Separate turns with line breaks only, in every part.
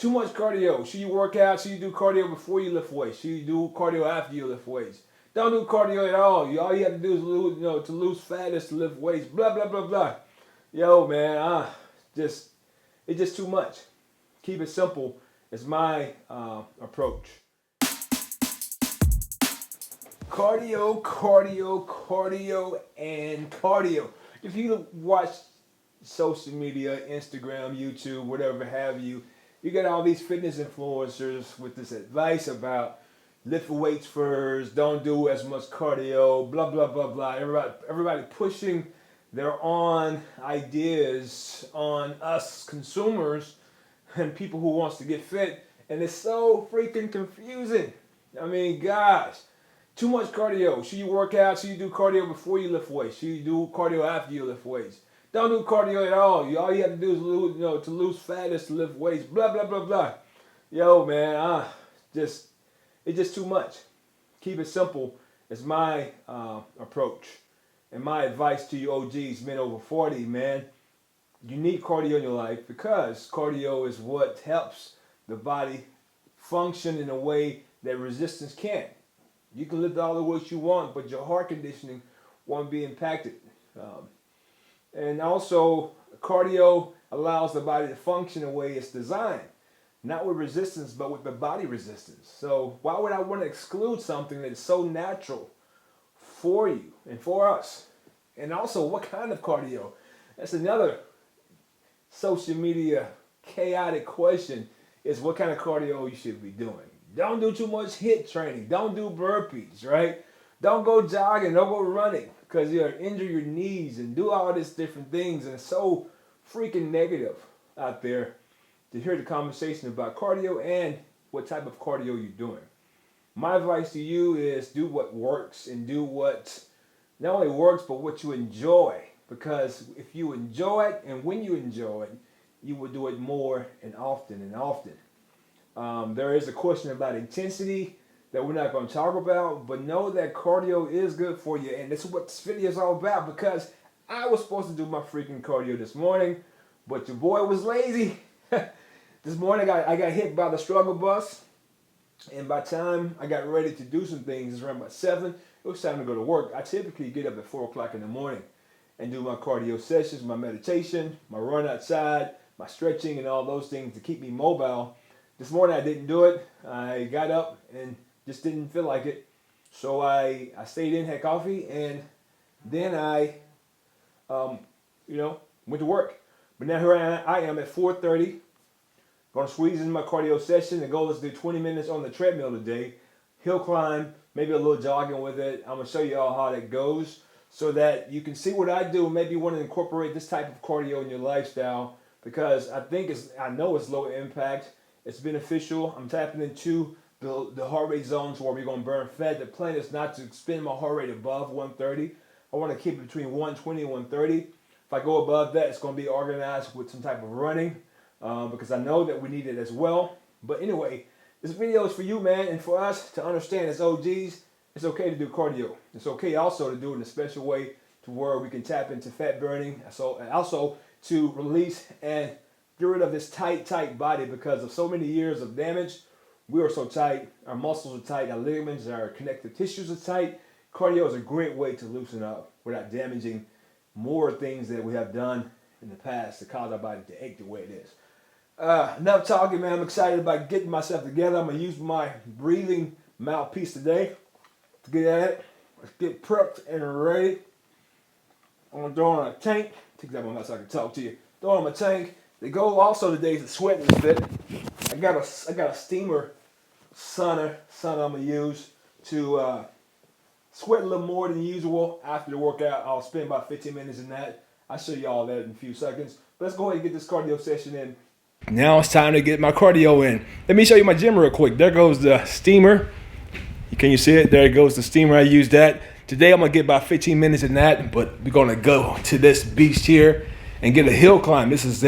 Too much cardio. Should you work out? Should you do cardio before you lift weights? Should you do cardio after you lift weights? Don't do cardio at all. All you have to do is lose, to lose fat is to lift weights. Blah blah blah blah. Yo, man, just it's just too much. Keep it simple. Is my approach. Cardio, cardio, cardio, and cardio. If you watch social media, Instagram, YouTube, whatever have you, you get all these fitness influencers with this advice about lift weights first, don't do as much cardio, blah blah blah blah. Everybody pushing their own ideas on us consumers and people who wants to get fit, and it's so freaking confusing. I mean, gosh, too much cardio. Should you work out? Should you do cardio before you lift weights? Should you do cardio after you lift weights? Don't do cardio at all. All you have to do is lose, to lose fat is to lift weights. Blah blah blah blah. Yo, man, it's just too much. Keep it simple. Is my approach, and my advice to you OGs, men over 40, man. You need cardio in your life because cardio is what helps the body function in a way that resistance can't. You can lift all the weights you want, but your heart conditioning won't be impacted. And also, cardio allows the body to function the way it's designed. Not with resistance, but with the body resistance. So why would I want to exclude something that's so natural for you and for us? And also, what kind of cardio? That's another social media chaotic question, is what kind of cardio you should be doing. Don't do too much HIIT training. Don't do burpees, right? Don't go jogging. Don't go running because you'll injure your knees and do all these different things. And it's so freaking negative out there to hear the conversation about cardio and what type of cardio you're doing. My advice to you is do what works and do what not only works, but what you enjoy. Because if you enjoy it and when you enjoy it, you will do it more and often and often. There is a question about intensity that we're not going to talk about, but know that cardio is good for you. And this is what this video is all about, because I was supposed to do my freaking cardio this morning, but your boy was lazy. This morning I got hit by the struggle bus, and by the time I got ready to do some things, it's around about 7, it was time to go to work. I typically get up at 4 o'clock in the morning and do my cardio sessions, my meditation, my run outside, my stretching, and all those things to keep me mobile. This morning I didn't do it. I got up and just didn't feel like it. So I stayed in, had coffee, and then I, went to work. But now here I am at 4:30. Going to squeeze in my cardio session. The goal is to do 20 minutes on the treadmill today. Hill climb, maybe a little jogging with it. I'm going to show you all how that goes so that you can see what I do. Maybe you want to incorporate this type of cardio in your lifestyle, because I know it's low impact. It's beneficial. I'm tapping into the heart rate zones where we're going to burn fat. The plan is not to spin my heart rate above 130. I want to keep it between 120 and 130. If I go above that, it's going to be organized with some type of running, because I know that we need it as well. But anyway, this video is for you, man, and for us to understand as OGs, it's okay to do cardio. It's okay also to do it in a special way to where we can tap into fat burning. So, and also to release and get rid of this tight body, because of so many years of damage. We are so tight, our muscles are tight, our ligaments, our connective tissues are tight. Cardio is a great way to loosen up without damaging more things that we have done in the past to cause our body to ache the way it is. Enough talking, man. I'm excited about getting myself together. I'm going to use my breathing mouthpiece today to get at it. Let's get prepped and ready. I'm going to throw on a tank. Take that one out so I can talk to you. Throw on my tank. The goal also today is to sweat a little bit. I got a steamer sauna I'm gonna use to sweat a little more than usual after the workout. I'll spend about 15 minutes in that. I'll show you all that in a few seconds. But let's go ahead and get this cardio session in. Now it's time to get my cardio in. Let me show you my gym real quick. There goes the steamer. Can you see it? There goes the steamer. I use that. Today I'm gonna get about 15 minutes in that, but we're gonna go to this beast here and get a hill climb. This is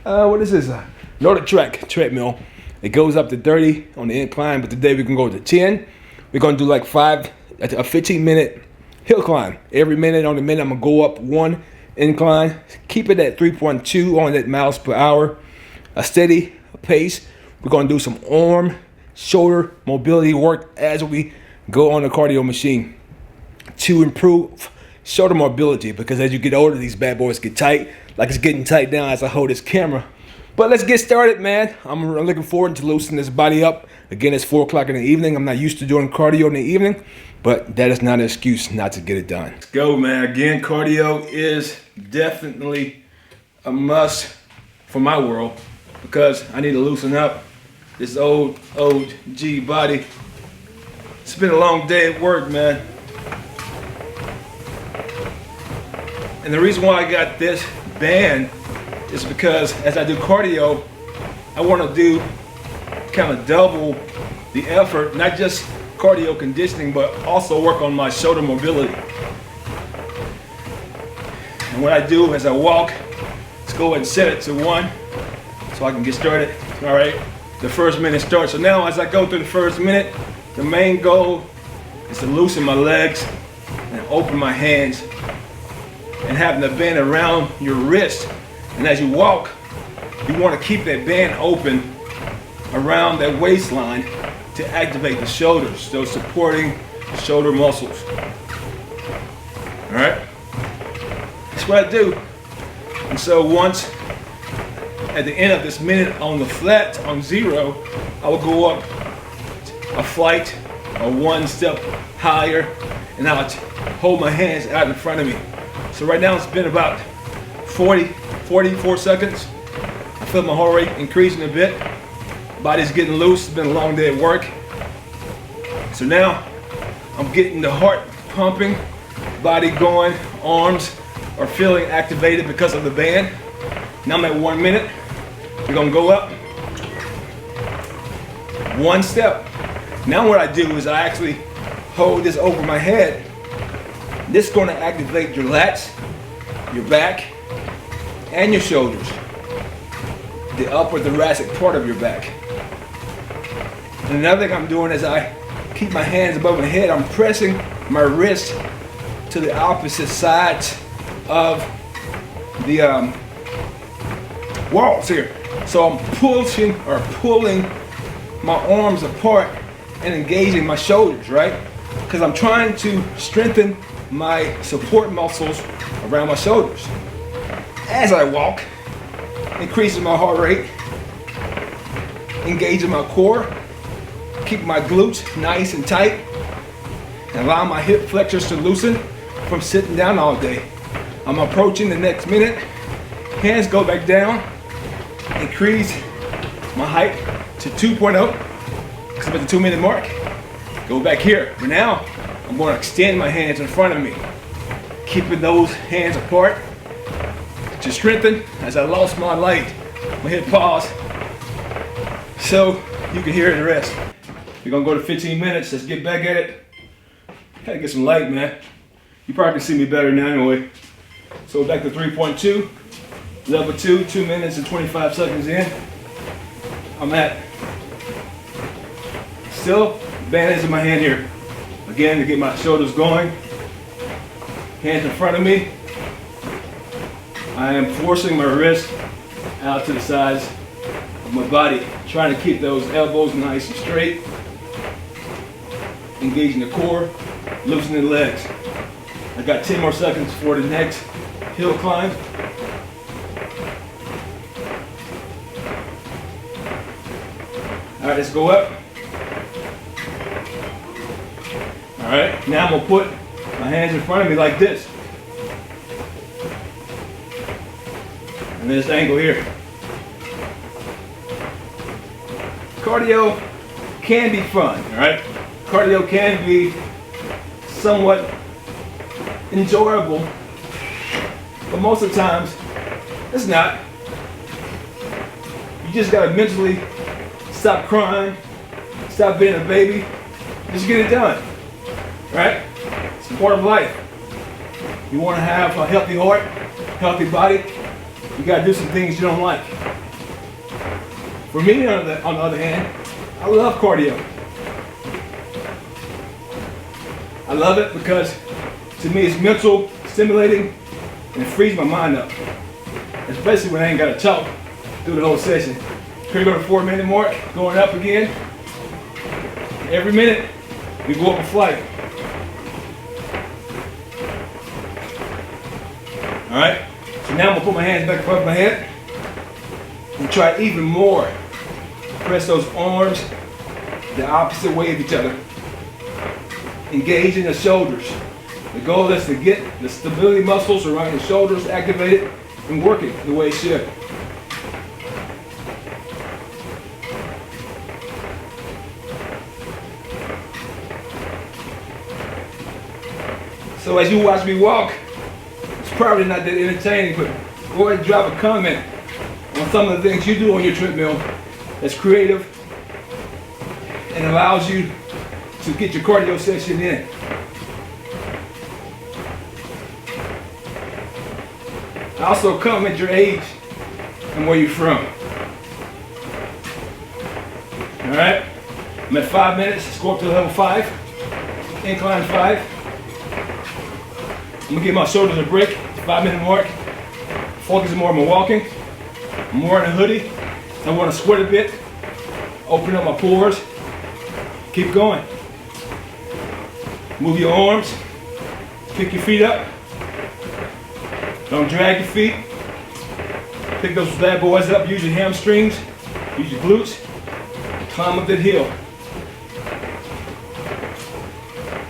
what is this? Nordic Track treadmill. It goes up to 30 on the incline, but today we can go to 10. We're gonna do like a 15-minute hill climb. Every minute on the minute, I'm gonna go up one incline. Keep it at 3.2 on that miles per hour. a steady pace. We're gonna do some arm, shoulder mobility work as we go on the cardio machine to improve shoulder mobility, because as you get older, these bad boys get tight, like it's getting tight now as I hold this camera. But let's get started, man. I'm looking forward to loosening this body up. Again, it's 4 o'clock in the evening. I'm not used to doing cardio in the evening, but that is not an excuse not to get it done. Let's go, man. Again, cardio is definitely a must for my world, because I need to loosen up this old G body. It's been a long day at work, man. And the reason why I got this band is because as I do cardio, I want to do kind of double the effort, not just cardio conditioning, but also work on my shoulder mobility. And what I do as I walk, let's go ahead and set it to 1 so I can get started. All right, the first minute starts. So now as I go through the first minute, the main goal is to loosen my legs and open my hands, and having the band around your wrist. And as you walk, you want to keep that band open around that waistline to activate the shoulders, those supporting shoulder muscles. All right, that's what I do. And so once at the end of this minute on the flat, on 0, I will go up a flight or 1 step higher, and I'll hold my hands out in front of me. So right now it's been about 44 seconds. I feel my heart rate increasing a bit. Body's getting loose. It's been a long day at work. So now I'm getting the heart pumping, body going, arms are feeling activated because of the band. Now I'm at 1 minute. We're gonna go up 1 step. Now what I do is I actually hold this over my head. This is gonna activate your lats, your back, and your shoulders, the upper thoracic part of your back. And another thing I'm doing is I keep my hands above my head. I'm pressing my wrist to the opposite sides of the walls here. So I'm pulling my arms apart and engaging my shoulders, right? Because I'm trying to strengthen my support muscles around my shoulders. As I walk, increasing my heart rate, engaging my core, keep my glutes nice and tight, and allow my hip flexors to loosen from sitting down all day. I'm approaching the next minute. Hands go back down, increase my height to 2.0, because I'm at the 2 minute mark. Go back here. But now I'm going to extend my hands in front of me, keeping those hands apart to strengthen. As I lost my light, I'm gonna hit pause so you can hear the rest. We're gonna go to 15 minutes. Let's get back at it. Gotta get some light, man. You probably can see me better now anyway. So back to 3.2, level 2, 2 minutes and 25 seconds in. I'm at, still, band is in my hand here. Again, to get my shoulders going. Hands in front of me. I am forcing my wrist out to the sides of my body, trying to keep those elbows nice and straight. Engaging the core, loosening the legs. I got 10 more seconds for the next hill climb. All right, let's go up. All right, now I'm gonna put my hands in front of me like this. And this angle here. Cardio can be fun, all right? Cardio can be somewhat enjoyable, but most of the times it's not. You just gotta mentally stop crying, stop being a baby, just get it done, right? It's a part of life. You wanna have a healthy heart, healthy body, you gotta do some things you don't like. For me, on the other hand, I love cardio. I love it because to me it's mental, stimulating, and it frees my mind up. Especially when I ain't gotta talk through the whole session. Here we go to 4-minute mark, going up again. Every minute, we go up a flight. All right, so now I'm gonna put my hands back above my head and try even more. Press those arms the opposite way of each other. Engaging the shoulders. The goal is to get the stability muscles around the shoulders activated and working the way it should. So as you watch me walk, it's probably not that entertaining, but go ahead and drop a comment on some of the things you do on your treadmill that's creative and allows you to get your cardio session in. Also comment your age and where you're from. All right, I'm at 5 minutes. Let's go up to level 5, incline 5. I'm gonna give my shoulders a break. 5-minute mark. Focus more on my walking. More in a hoodie. I want to sweat a bit. Open up my pores. Keep going. Move your arms. Pick your feet up. Don't drag your feet. Pick those bad boys up. Use your hamstrings. Use your glutes. Climb up that hill.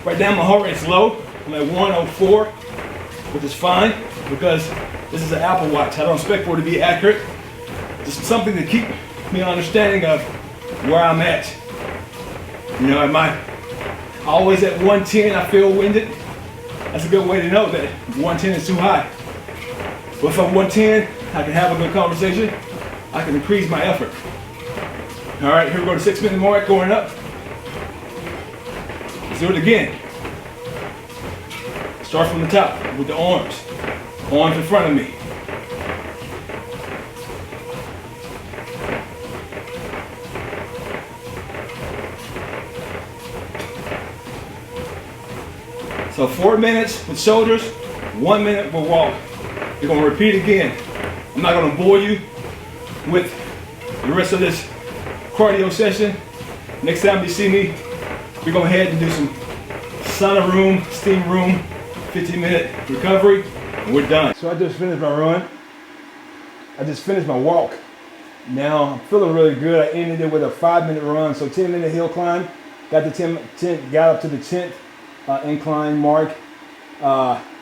Right now my heart rate's low. I'm at 104, which is fine because this is an Apple Watch. I don't expect for it to be accurate. Just something to keep me understanding of where I'm at. You know, am I always at 110? I feel winded. That's a good way to know that 110 is too high. But if I'm 110, I can have a good conversation. I can increase my effort. All right, here we go to 6-minute mark, going up. Let's do it again. Start from the top with the arms. Arms in front of me. So 4 minutes with shoulders, 1 minute with walk. You're gonna repeat again. I'm not gonna bore you with the rest of this cardio session. Next time you see me, we're gonna head and do some sauna room, steam room, 15-minute recovery, and we're done. So I just finished my run. I just finished my walk. Now I'm feeling really good. I ended it with a 5-minute run, so 10-minute hill climb. Got up to the 10th incline mark.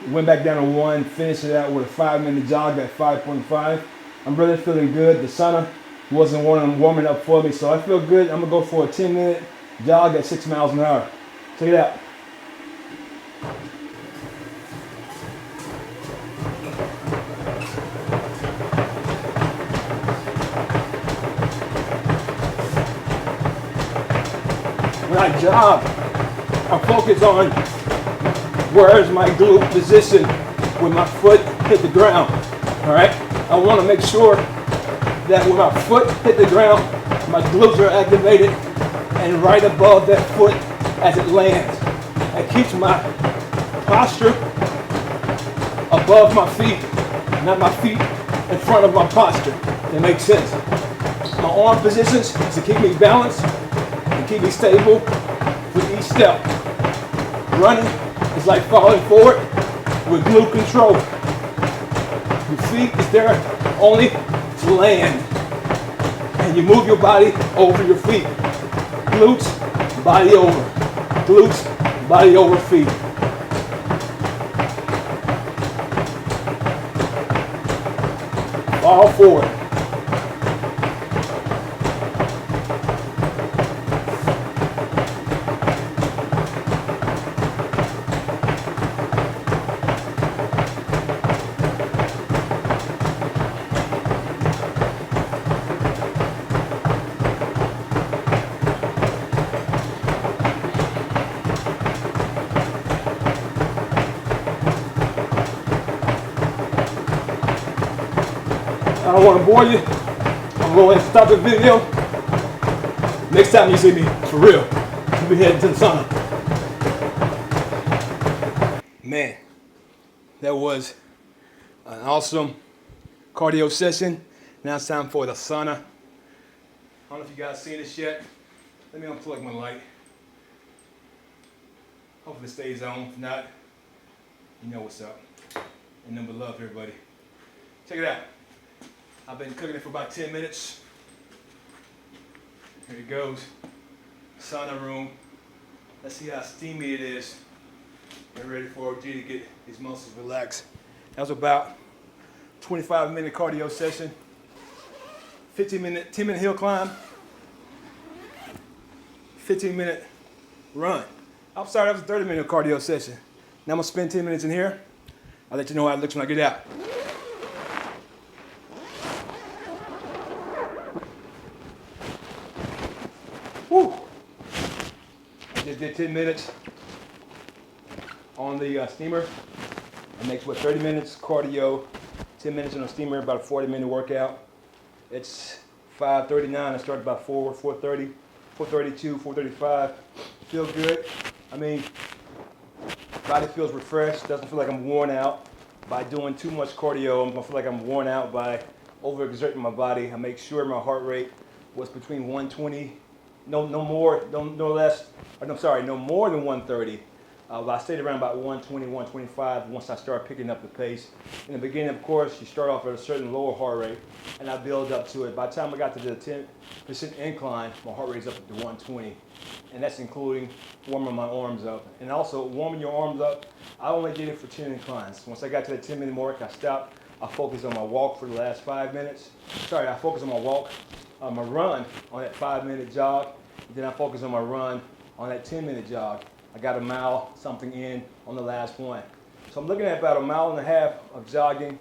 Went back down to 1, finished it out with a 5-minute jog at 5.5. I'm really feeling good. The sauna wasn't warming up for me, so I feel good. I'm gonna go for a 10-minute jog at 6 miles an hour. Check it out. When I jog, I focus on where is my glute position when my foot hit the ground. All right, I want to make sure that when my foot hit the ground, my glutes are activated and right above that foot as it lands. It keeps my posture above my feet, not my feet in front of my posture. That makes sense. My arm positions is to keep me balanced and keep me stable with each step. Running is like falling forward with glute control. Your feet is there only to land. And you move your body over your feet. Glutes, body over. Glutes, body over feet. Fall forward. I don't want to bore you. I'm going to stop the video. Next time you see me, for real, we'll be heading to the sauna. Man, that was an awesome cardio session. Now it's time for the sauna. I don't know if you guys seen this yet. Let me unplug my light. Hopefully it stays on. If not, you know what's up. And number love, everybody. Check it out. I've been cooking it for about 10 minutes. Here it goes. Sauna room. Let's see how steamy it is. Get ready for OG to get these muscles relaxed. That was about 25-minute cardio session. 10-minute hill climb. 15-minute run. I'm sorry, that was a 30-minute cardio session. Now I'm gonna spend 10 minutes in here. I'll let you know how it looks when I get out. Woo! I just did 10 minutes on the steamer. It makes what, 30 minutes cardio, 10 minutes on the steamer, about a 40-minute workout. It's 5:39. I started about 4:30, 4:32, 4:35. Feel good. I mean, body feels refreshed. Doesn't feel like I'm worn out by doing too much cardio. I'm gonna feel like I'm worn out by overexerting my body. I make sure my heart rate was between 120, no more than 130. I stayed around about 120, 125 once I started picking up the pace. In the beginning, of course, you start off at a certain lower heart rate, and I build up to it. By the time I got to the 10% incline, my heart rate's up to 120, and that's including warming my arms up. And also, warming your arms up, I only did it for 10 inclines. Once I got to the 10-minute mark, I stopped. I focused on my walk for the last 5 minutes. I focused on my walk, my run on that 5-minute jog, and then I focused on my run on that 10-minute jog. I got a mile something in on the last one. So I'm looking at about a mile and a half of jogging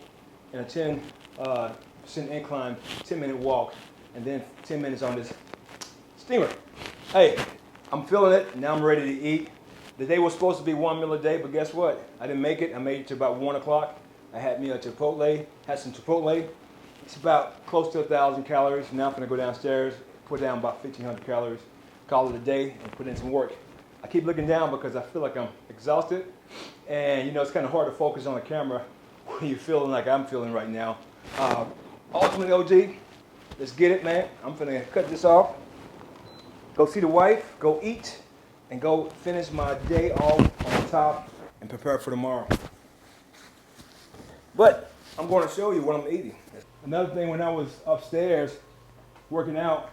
and a 10% incline, 10-minute walk, and then 10 minutes on this steamer. Hey, I'm feeling it. Now I'm ready to eat. The day was supposed to be 1 meal a day, but guess what? I didn't make it. I made it to about 1 o'clock. I had me a Chipotle, had some Chipotle. It's about close to 1,000 calories. Now I'm gonna go downstairs, put down about 1,500 calories, call it a day, and put in some work. I keep looking down because I feel like I'm exhausted, and you know it's kind of hard to focus on the camera when you're feeling like I'm feeling right now. Ultimate OG, let's get it, man. I'm gonna cut this off, go see the wife, go eat, and go finish my day off on top and prepare for tomorrow. But I'm going to show you what I'm eating. Another thing, when I was upstairs working out,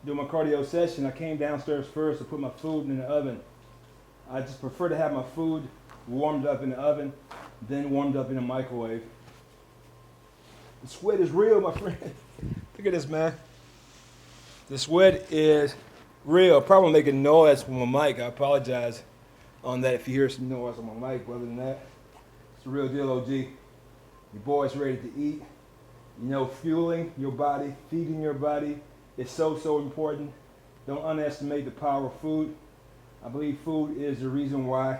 doing my cardio session, I came downstairs first to put my food in the oven. I just prefer to have my food warmed up in the oven, then warmed up in the microwave. The sweat is real, my friend. Look at this, man. The sweat is real. I'm probably making noise from my mic. I apologize on that if you hear some noise on my mic. But other than that, it's the real deal, OG. Your boy's ready to eat. You know, fueling your body, feeding your body, it's so important. Don't underestimate the power of food. I believe food is the reason why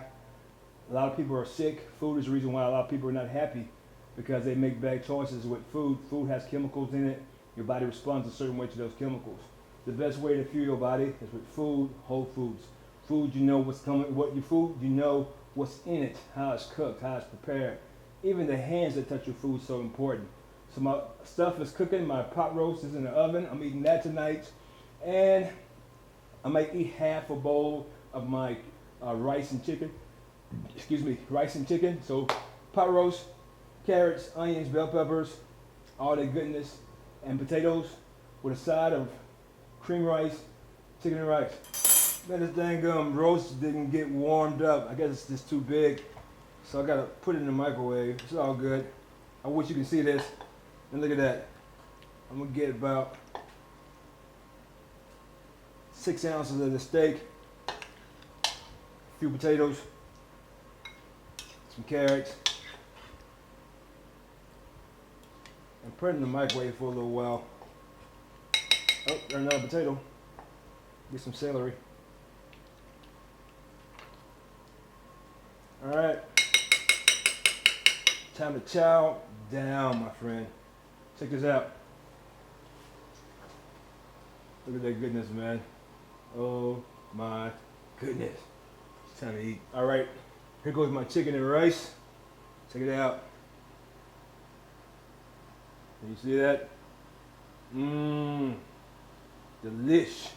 a lot of people are sick. Food is the reason why a lot of people are not happy, because they make bad choices with food. Food has chemicals in it. Your body responds a certain way to those chemicals. The best way to fuel your body is with food, whole foods. Food, you know what's coming, what your food, you know what's in it, how it's cooked, how it's prepared. Even the hands that touch your food is so important. So my stuff is cooking. My pot roast is in the oven. I'm eating that tonight. And I might eat half a bowl of my rice and chicken. Rice and chicken. So pot roast, carrots, onions, bell peppers, all that goodness, and potatoes with a side of cream rice, chicken and rice. Man, this dang roast didn't get warmed up. I guess it's just too big. So I gotta put it in the microwave. It's all good. I wish you could see this. And look at that. I'm gonna get about 6 ounces of the steak, a few potatoes, some carrots, and put it in the microwave for a little while. Oh, there's another potato. Get some celery. All right. Time to chow down, my friend. Check this out. Look at that goodness, man. Oh my goodness. It's time to eat. All right, here goes my chicken and rice. Check it out. Can you see that? Mmm, delish.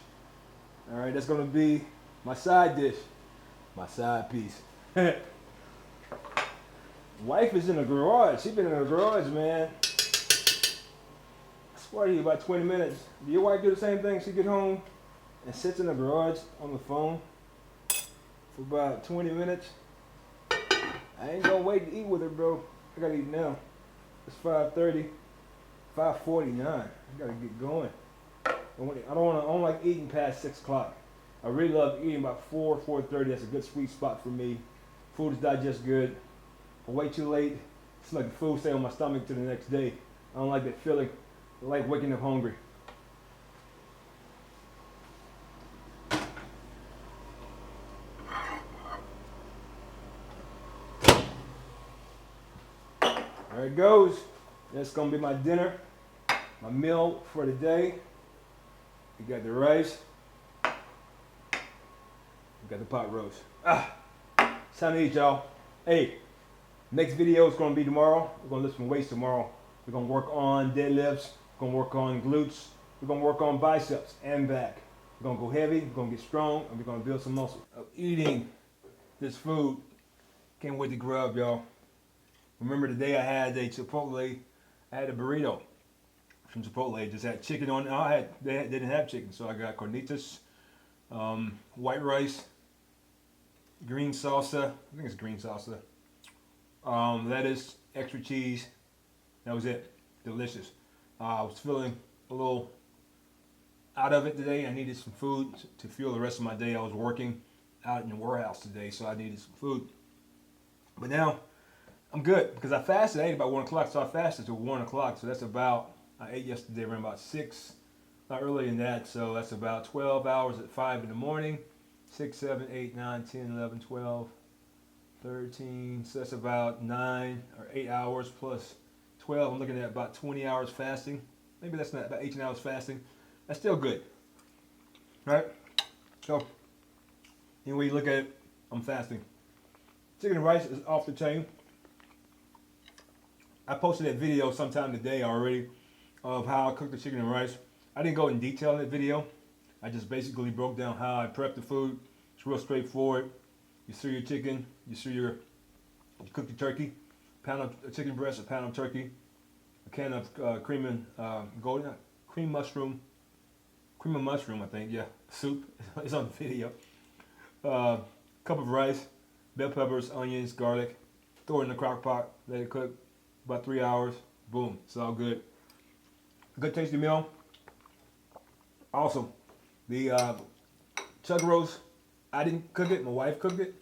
All right, that's gonna be my side dish, my side piece. Wife is in the garage. She been in the garage, man. I swear to you, about 20 minutes. Do your wife do the same thing? She get home and sits in the garage on the phone for about 20 minutes. I ain't gonna wait to eat with her, bro. I gotta eat now. It's 5:30, 5:49. I gotta get going. I don't like eating past 6 o'clock. I really love eating about 4:30. That's a good sweet spot for me. Food is digest good. If I wait too late, it's like the food stay on my stomach to the next day. I don't like that feeling. I like waking up hungry. There it goes. That's gonna be my dinner, my meal for the day. We got the rice. We got the pot roast. It's time to eat, y'all. Hey, next video is gonna be tomorrow. We're gonna lift some weights tomorrow. We're gonna work on deadlifts. We're gonna work on glutes. We're gonna work on biceps and back. We're gonna go heavy. We're gonna get strong, and we're gonna build some muscle. Of eating this food. Can't wait to grub, y'all. Remember the day I had a Chipotle. I had a burrito from Chipotle. Just had chicken on. They didn't have chicken, so I got carnitas, white rice, green salsa. I think it's green salsa. Lettuce, extra cheese. That was it. Delicious. I was feeling a little out of it today. I needed some food to fuel the rest of my day. I was working out in the warehouse today, so I needed some food. But now I'm good because I fasted. I ate about 1 o'clock, so I fasted till 1 o'clock. So that's about, I ate yesterday around about 6, not earlier than that. So that's about 12 hours at 5 in the morning. 6, 7, 8, 9, 10, 11, 12, 13. So that's about 9 or 8 hours plus 12. I'm looking at about 20 hours fasting. Maybe that's not, about 18 hours fasting. That's still good, right? So, anyway you look at it, I'm fasting. Chicken and rice is off the chain. I posted that video sometime today already of how I cook the chicken and rice. I didn't go in detail in that video. I just basically broke down how I prep the food. It's real straightforward. You sear your chicken, you cook the turkey, pound of chicken breast, a pound of turkey, a can of cream of mushroom, I think, yeah, soup. It's on the video. Cup of rice, bell peppers, onions, garlic. Throw it in the crock pot, let it cook about 3 hours. Boom, it's all good. Good tasty meal. Awesome. The chuck roast, I didn't cook it, my wife cooked it.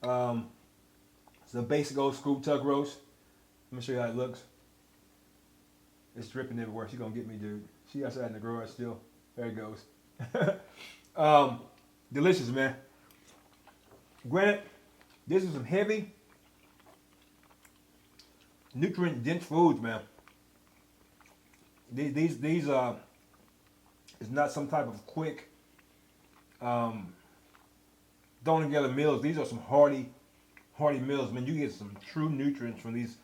It's a basic old school chuck roast. Let me show you how it looks. It's dripping everywhere. She's gonna get me, dude. She outside in the garage still. There it goes. Delicious, man. Granted, this is some heavy, nutrient-dense foods, man. These is not some type of quick, thrown together meals. These are some hearty meals, man. You get some true nutrients from this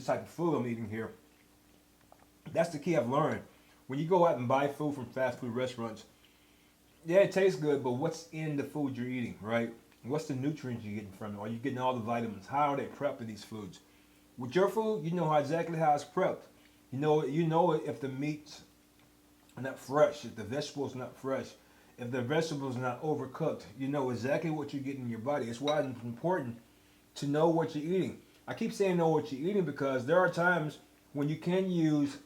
type of food I'm eating here. That's the key I've learned. When you go out and buy food from fast food restaurants, yeah, it tastes good, but what's in the food you're eating, right? What's the nutrients you're getting from it? Are you getting all the vitamins? How are they prepping these foods? With your food, you know exactly how it's prepped. You know if the meat's not fresh, if the vegetables not fresh, if the vegetables not overcooked. You know exactly what you're getting in your body. It's why it's important to know what you're eating. I keep saying know what you're eating because there are times when you can use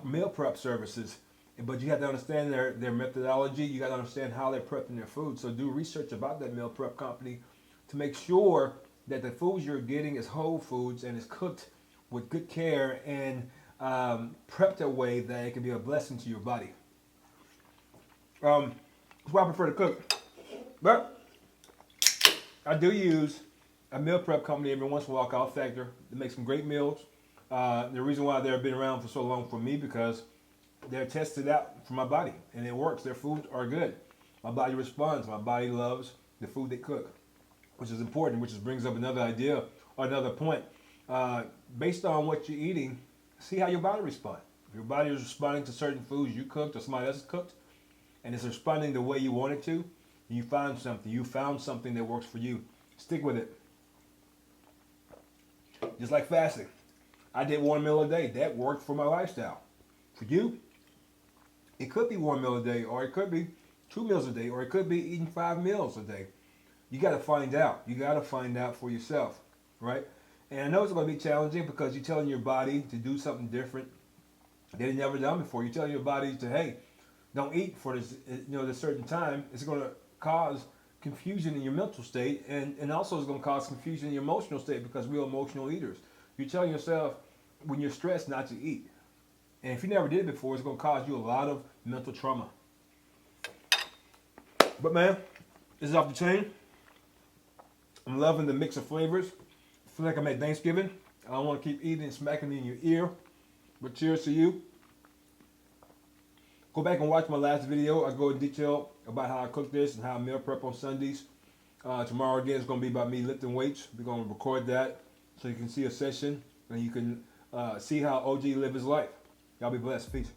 meal prep services, but you have to understand their methodology. You got to understand how they're prepping their food. So do research about that meal prep company to make sure that the foods you're getting is whole foods and is cooked with good care and prepped a way that it can be a blessing to your body. That's why I prefer to cook. But I do use a meal prep company every once in a while called Factor. They make some great meals. The reason why they've been around for so long for me because they're tested out for my body and it works. Their foods are good. My body responds. My body loves the food they cook, which is important, which brings up another idea or another point. Based on what you're eating, see how your body responds. Your body is responding to certain foods you cooked or somebody else cooked, and it's responding the way you want it to. And you found something. You found something that works for you. Stick with it. Just like fasting. I did 1 meal a day. That worked for my lifestyle. For you, it could be 1 meal a day, or it could be 2 meals a day, or it could be eating 5 meals a day. You got to find out. You got to find out for yourself, right? And I know it's going to be challenging because you're telling your body to do something different that it's never done before. You're telling your body to, hey, don't eat for this certain time. It's going to cause confusion in your mental state, and also it's going to cause confusion in your emotional state because we're emotional eaters. You're telling yourself when you're stressed not to eat. And if you never did it before, it's going to cause you a lot of mental trauma. But man, this is off the chain. I'm loving the mix of flavors. I feel like I'm at Thanksgiving. I don't want to keep eating and smacking in your ear. But cheers to you. Go back and watch my last video. I go in detail about how I cook this and how I meal prep on Sundays. Tomorrow again is going to be about me lifting weights. We're going to record that so you can see a session and you can see how OG live his life. Y'all be blessed. Peace.